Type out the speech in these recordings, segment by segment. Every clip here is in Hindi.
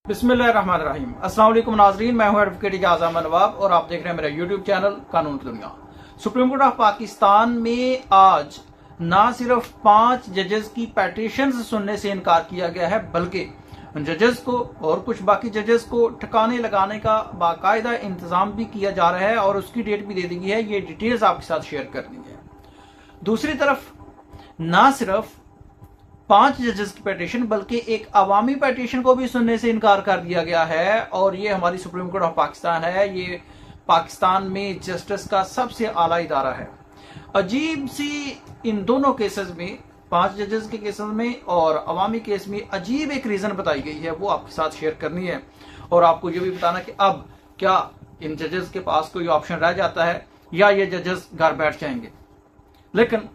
बिस्मिल्लाहिर्रहमानिर्रहीम। अस्सलाम वालेकुम नाजरीन, मैं हूं एडवोकेट इजाज अहमद नवाब और आप देख रहे हैं मेरा यूट्यूब चैनल कानून की दुनिया। सुप्रीम कोर्ट ऑफ पाकिस्तान में आज ना सिर्फ 5 जजेस की पेटिशंस सुनने से इनकार किया गया है, बल्कि जजेस को और कुछ बाकी जजेस को ठिकाने लगाने का बाकायदा इंतजाम भी किया जा रहा है और उसकी डेट भी दे दी गई है। ये डिटेल्स आपके साथ शेयर करनी है। दूसरी तरफ ना सिर्फ 5 जजेस की पेटिशन बल्कि एक अवामी पेटिशन को भी सुनने से इनकार कर दिया गया है। और ये हमारी सुप्रीम कोर्ट ऑफ पाकिस्तान है, ये पाकिस्तान में जस्टिस का सबसे आला इदारा है। अजीब सी इन दोनों केसेस में, 5 जजेस के केसेस में और अवामी केस में अजीब एक रीजन बताई गई है, वो आपके साथ शेयर करनी है। और आपको ये भी बताना कि अब क्या इन जजेस के पास कोई ऑप्शन रह जाता है या ये जजेस घर बैठ जाएंगे। लेकिन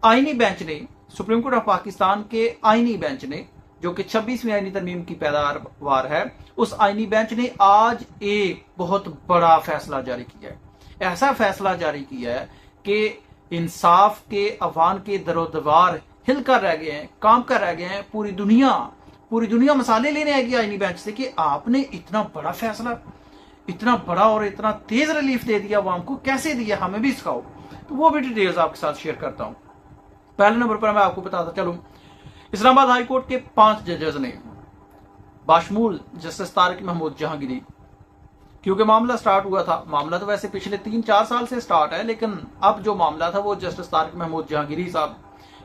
आईनी बेंच ने, सुप्रीम कोर्ट ऑफ पाकिस्तान के आईनी बेंच ने, जो कि 26वीं आईनी तरमीम की पैदावार है, उस आईनी बेंच ने आज एक बहुत बड़ा फैसला जारी किया है। ऐसा फैसला जारी किया है कि इंसाफ के अफवान के दरोदवार हिलकर रह गए हैं, काम कर रह गए हैं। पूरी दुनिया मसाले लेने आएगी आईनी बेंच से कि आपने इतना बड़ा फैसला, इतना बड़ा और इतना तेज रिलीफ दे दिया अवाम को, कैसे दिया, हमें भी सिखाओ। तो वो भी डिटेल्स आपके साथ शेयर करता हूं। पहले नंबर पर मैं आपको बताता चलूं, इस्लामाबाद हाई कोर्ट के 5 जजेस ने बाशमूल जस्टिस तारिक महमूद जहांगीरी, क्योंकि मामला स्टार्ट हुआ था, मामला तो वैसे पिछले 3-4 साल से स्टार्ट है, लेकिन अब जो मामला था वो जस्टिस तारिक महमूद जहांगीरी साहब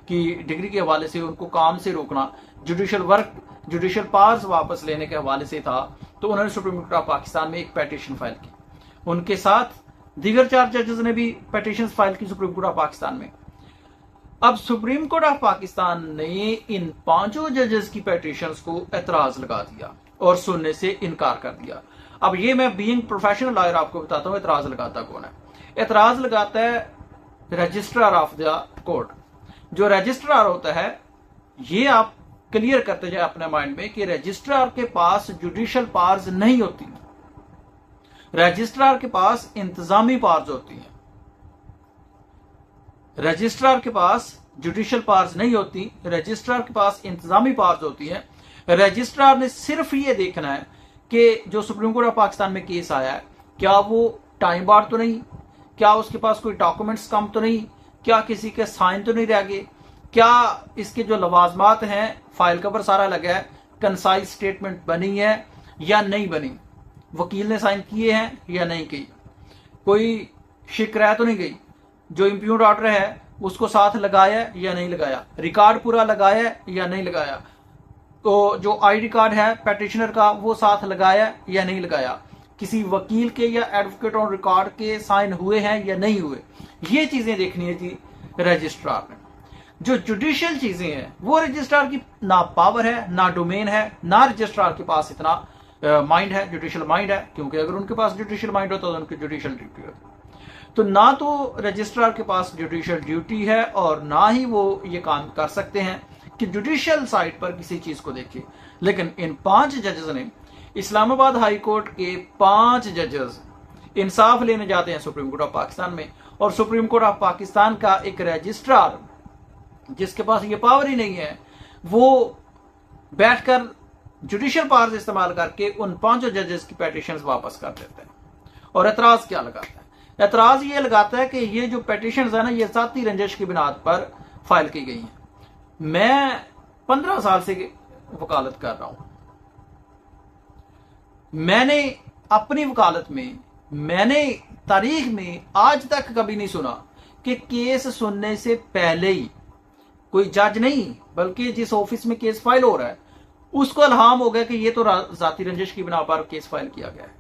की डिग्री के हवाले से, उनको काम से रोकना, जुडिशियल पावर्स वापस लेने के हवाले से था। तो उन्होंने सुप्रीम कोर्ट ऑफ पाकिस्तान में एक पेटिशन फाइल की। उनके साथ दीगर 4 जजेस ने भी पेटिशन फाइल की सुप्रीम कोर्ट ऑफ पाकिस्तान में। अब सुप्रीम कोर्ट ऑफ पाकिस्तान ने इन 5 जजेस की पेटिशंस को एतराज लगा दिया और सुनने से इनकार कर दिया। अब ये मैं बीइंग प्रोफेशनल लॉयर आपको बताता हूं एतराज लगाता कौन है। एतराज लगाता है रजिस्ट्रार ऑफ द कोर्ट। जो रजिस्ट्रार होता है, ये आप क्लियर करते जाए अपने माइंड में कि रजिस्ट्रार के पास जुडिशियल पावर्स नहीं होती, रजिस्ट्रार के पास इंतजामी पावर्स होती हैं। रजिस्ट्रार के पास जुडिशियल पावर्स नहीं होती, रजिस्ट्रार के पास इंतजामी पावर्स होती है। रजिस्ट्रार ने सिर्फ ये देखना है कि जो सुप्रीम कोर्ट ऑफ पाकिस्तान में केस आया है, क्या वो टाइम बार तो नहीं, क्या उसके पास कोई डॉक्यूमेंट्स कम तो नहीं, क्या किसी के साइन तो नहीं रह गए, क्या इसके जो लवाजमात हैं, फाइल कवर सारा लगा है, कंसाइज स्टेटमेंट बनी है या नहीं बनी, वकील ने साइन किए हैं या नहीं की, कोई शिकायत तो नहीं गई, जो इंप्यूट ऑर्डर है उसको साथ लगाया या नहीं लगाया, रिकॉर्ड पूरा लगाया या नहीं लगाया, तो जो आईडी कार्ड है पेटिशनर का वो साथ लगाया या नहीं लगाया, किसी वकील के या एडवोकेट ऑन रिकॉर्ड के साइन हुए हैं या नहीं हुए, ये चीजें देखनी है जी रजिस्ट्रार ने। जो जुडिशियल चीजें हैं वो रजिस्ट्रार की ना पावर है, ना डोमेन है, ना रजिस्ट्रार के पास इतना माइंड है, जुडिशियल माइंड है, क्योंकि अगर उनके पास जुडिशियल माइंड होता तो उनकी जुडिशियल ड्यूटी होती। तो ना तो रजिस्ट्रार के पास जुडिशियल ड्यूटी है और ना ही वो ये काम कर सकते हैं कि जुडिशियल साइड पर किसी चीज को देखे। लेकिन इन 5 जजेस ने, इस्लामाबाद हाई कोर्ट के 5 जजेस इंसाफ लेने जाते हैं सुप्रीम कोर्ट ऑफ पाकिस्तान में, और सुप्रीम कोर्ट ऑफ पाकिस्तान का एक रजिस्ट्रार जिसके पास ये पावर ही नहीं है, वो बैठकर जुडिशियल पावर्स इस्तेमाल करके उन 5 जजेस की पेटिशंस वापस कर देते हैं। और एतराज क्या लगाता है? एतराज ये लगाता है कि ये जो पेटिशंस है ना, ये जाती रंजिश की बिनाद पर फाइल की गई हैं। मैं 15 साल से वकालत कर रहा हूं। मैंने अपनी वकालत में, मैंने तारीख में आज तक कभी नहीं सुना कि केस सुनने से पहले ही कोई जज नहीं, बल्कि जिस ऑफिस में केस फाइल हो रहा है उसको इल्हाम हो गया कि ये तो जाती रंजिश की बिना पर केस फाइल किया गया है।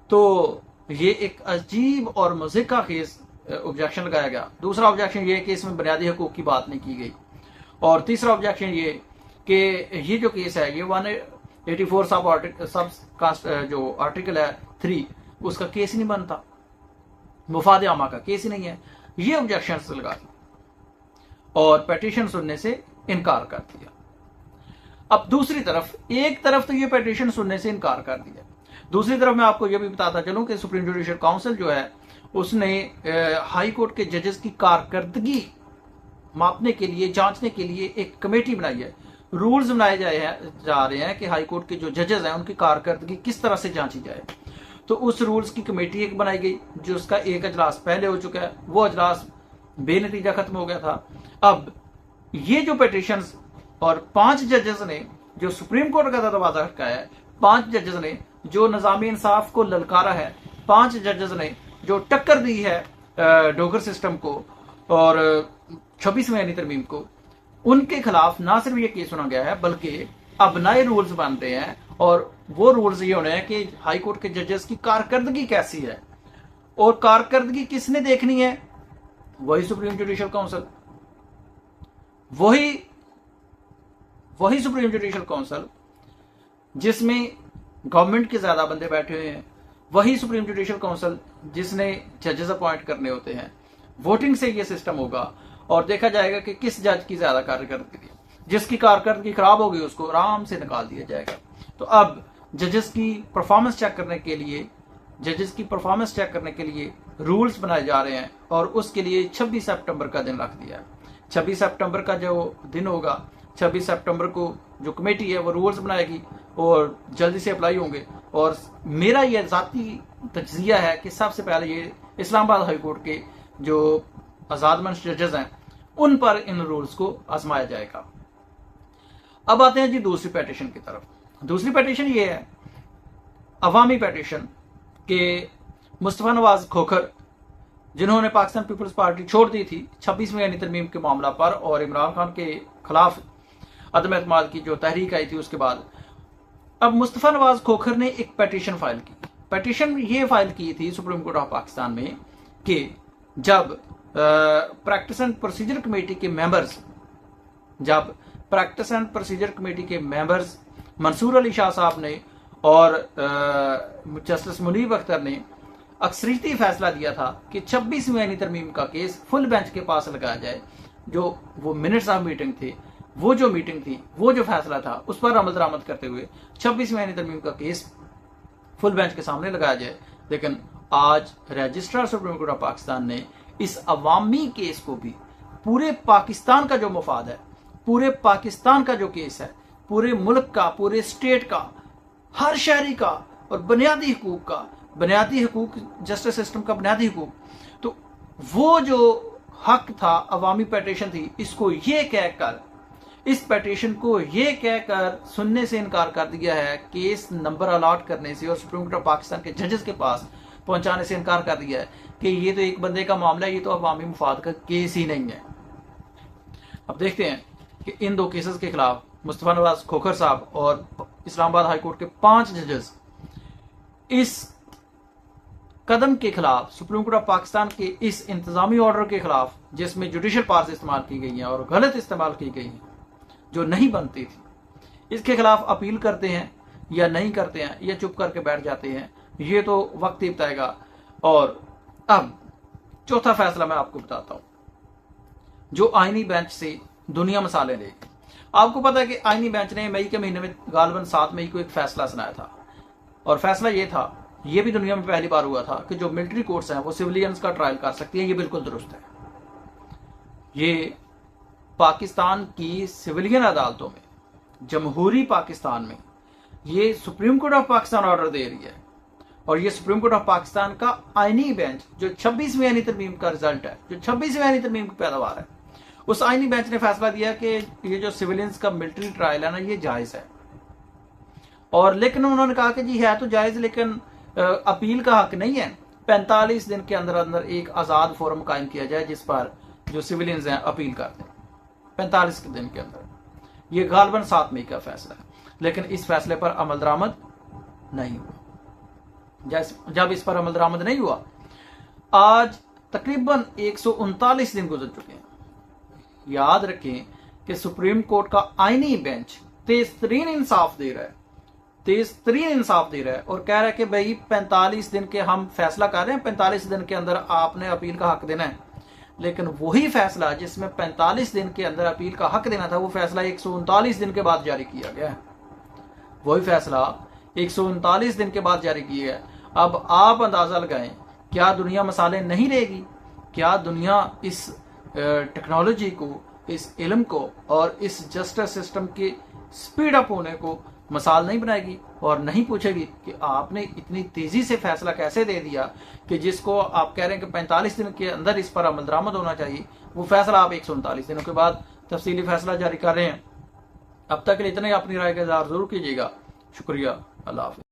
तो ये एक अजीब और मजे का केस ऑब्जेक्शन लगाया गया। दूसरा ऑब्जेक्शन ये कि इसमें बुनियादी हकूक की बात नहीं की गई। और तीसरा ऑब्जेक्शन ये कि ये जो केस है ये 184 सब जो आर्टिकल है 3, उसका केस ही नहीं बनता, मुफाद आमा का केस ही नहीं है। ये ऑब्जेक्शन लगा दी और पेटिशन सुनने से इनकार कर दिया। अब दूसरी तरफ, एक तरफ तो ये पेटिशन सुनने से इनकार कर दिया, दूसरी तरफ मैं आपको यह भी बताता चलूं कि सुप्रीम जुडिशियल काउंसिल जो है उसने हाई कोर्ट के जजेस की कारकर्दगी मापने के लिए, जांचने के लिए एक कमेटी बनाई है। रूल्स बनाए जा रहे हैं कि हाई कोर्ट के जो जजेस हैं उनकी कारकर्दगी किस तरह से जांची जाए। तो उस रूल्स की कमेटी एक बनाई गई, जो उसका एक अजलास पहले हो चुका है, वो अजलास बेनतीजा खत्म हो गया था। अब ये जो पिटीशंस और 5 जजेस ने जो सुप्रीम कोर्ट का दरवाजा खटकाया है, 5 जजेस ने जो निजामी इंसाफ को ललकारा है, 5 जजेस ने जो टक्कर दी है डोगर सिस्टम को और 26वीं आईनी तरमीम को, उनके खिलाफ ना सिर्फ ये केस सुना गया है बल्कि अब नए रूल्स बन रहे हैं। और वो रूल्स ये होने हैं कि हाई कोर्ट के जजेस की कारकर्दगी कैसी है, और कारकर्दगी किसने देखनी है? वही सुप्रीम जुडिशियल काउंसिल, वही सुप्रीम जुडिशियल काउंसिल जिसमें गवर्नमेंट के ज्यादा बंदे बैठे हुए हैं, वही सुप्रीम जुडिशियल काउंसिल जिसने जजेस अपॉइंट करने होते हैं। वोटिंग से ये सिस्टम होगा और देखा जाएगा कि किस जज की ज्यादा कारकर्दगी, जिसकी कारकर्दगी खराब होगी उसको आराम से निकाल दिया जाएगा। तो अब जजेस की परफॉर्मेंस चेक करने के लिए रूल्स बनाए जा रहे हैं और उसके लिए 26 सितंबर का दिन रख दिया है। 26 सितंबर का जो दिन होगा, 26 सितंबर को जो कमेटी है वो रूल्स बनाएगी और जल्दी से अप्लाई होंगे। और मेरा यह जाती तज्जिया है कि सबसे पहले ये इस्लामाबाद हाई कोर्ट के जो आजादमंद जजेस हैं उन पर इन रूल्स को आजमाया जाएगा। अब आते हैं जी दूसरी पेटिशन की तरफ। दूसरी पेटिशन ये है अवामी पेटिशन के मुस्तफा नवाज खोखर, जिन्होंने पाकिस्तान पीपल्स पार्टी छोड़ दी थी 26वीं आईनी तरमीम के मामला पर और इमरान खान के खिलाफ अदम एतमाद की जो तहरीक आई थी उसके बाद, अब मुस्तफा नवाज खोखर ने एक पेटिशन फाइल की। पेटिशन ये फाइल की थी सुप्रीम कोर्ट ऑफ पाकिस्तान में कि जब प्रैक्टिस एंड प्रोसीजर कमेटी के मेंबर्स मंसूर अली शाह साहब ने और जस्टिस मुनीब अख्तर ने अक्सरियती फैसला दिया था कि 26वीं आईनी तरमीम का केस फुल बेंच के पास लगाया जाए, जो वो मिनट्स ऑफ मीटिंग थे, वो जो मीटिंग थी, वो जो फैसला था, उस पर अमल दरामद करते हुए 26वीं आईनी तरमीम का केस फुल बेंच के सामने लगाया जाए। लेकिन आज registrar supreme court of Pakistan ने इस अवामी केस को भी, पूरे पाकिस्तान का जो मफाद है, पूरे पाकिस्तान का जो केस है, पूरे मुल्क का, पूरे स्टेट का, हर शहरी का और बुनियादी हकूक जस्टिस सिस्टम का बुनियादी हकूक, तो वो जो हक था, अवामी पेटिशन थी, इस पेटिशन को ये कहकर सुनने से इनकार कर दिया है, केस नंबर अलॉट करने से और सुप्रीम कोर्ट ऑफ पाकिस्तान के जजेस के पास पहुंचाने से इनकार कर दिया है कि ये तो एक बंदे का मामला है, ये तो अवामी मुफाद का केस ही नहीं है। अब देखते हैं कि इन दो केसेस के खिलाफ मुस्तफा नवाज खोखर साहब और इस्लामाबाद हाई कोर्ट के 5 जजेस इस कदम के खिलाफ, सुप्रीम कोर्ट ऑफ पाकिस्तान के इस इंतजामी ऑर्डर के खिलाफ, जिसमें जुडिशियल पावर्स इस्तेमाल की गई हैं और गलत इस्तेमाल की गई हैं जो नहीं बनती थी, इसके खिलाफ अपील करते हैं या नहीं करते हैं या चुप करके बैठ जाते हैं, ये तो वक्त ही बताएगा। और अब चौथा फैसला मैं आपको बताता हूं, जो आईनी बेंच से दुनिया मसाले लेगी। आपको पता है कि आईनी बेंच ने मई के महीने में गालबन 7 मई को एक फैसला सुनाया था, और फैसला ये था, ये भी दुनिया में पहली बार हुआ था कि जो मिलिट्री कोर्ट्स हैं वो सिविलियंस का ट्रायल कर सकती हैं। ये बिल्कुल दुरुस्त है। ये पाकिस्तान की सिविलियन अदालतों में, जमहूरी पाकिस्तान में, ये supreme court of Pakistan order दे रही है। और ये सुप्रीम कोर्ट ऑफ पाकिस्तान का आईनी बेंच, जो 26वीं आईनी तरमीम का रिजल्ट है, जो 26वीं आईनी तरमीम की पैदावार है, उस आईनी बेंच ने फैसला दिया कि ये जो सिविलियंस का मिलिट्री ट्रायल है ना, ये जायज है। और लेकिन उन्होंने कहा कि जी है तो जायज, लेकिन अपील का हक नहीं है। 45 दिन के अंदर अंदर एक आजाद फोरम कायम किया जाए जिस पर जो सिविलियंस हैं अपील करते हैं, 45 दिन के अंदर। ये गालबन 7 मई का फैसला है, लेकिन इस फैसले पर अमल दरामद नहीं हुआ। जब इस पर अमल दरामद नहीं हुआ, आज तकरीबन 139 दिन गुजर चुके हैं। याद रखें कि सुप्रीम कोर्ट का आईनी बेंच तेज तरीन इंसाफ दे रहा है और कह रहा है कि भाई 45 दिन के हम फैसला कर रहे हैं, 45 दिन के अंदर आपने अपील का हक देना है। लेकिन वही फैसला जिसमें 45 दिन के अंदर अपील का हक देना था, वो फैसला 139 दिन के बाद जारी किया गया है। वही फैसला 139 दिन के बाद जारी किया गया। अब आप अंदाजा लगाएं, क्या दुनिया मसाले नहीं रहेगी? क्या दुनिया इस टेक्नोलॉजी को, इस इल्म को और इस जस्टिस सिस्टम के स्पीड अप होने को मिसाल नहीं बनाएगी और नहीं पूछेगी कि आपने इतनी तेजी से फैसला कैसे दे दिया कि जिसको आप कह रहे हैं कि 45 दिन के अंदर इस पर अमल दरामद होना चाहिए, वो फैसला आप 139 दिनों के बाद तफसीली फैसला जारी कर रहे हैं। अब तक के लिए इतने, अपनी राय का इज़हार जरूर कीजिएगा। शुक्रिया। अल्लाह हाफ़िज़।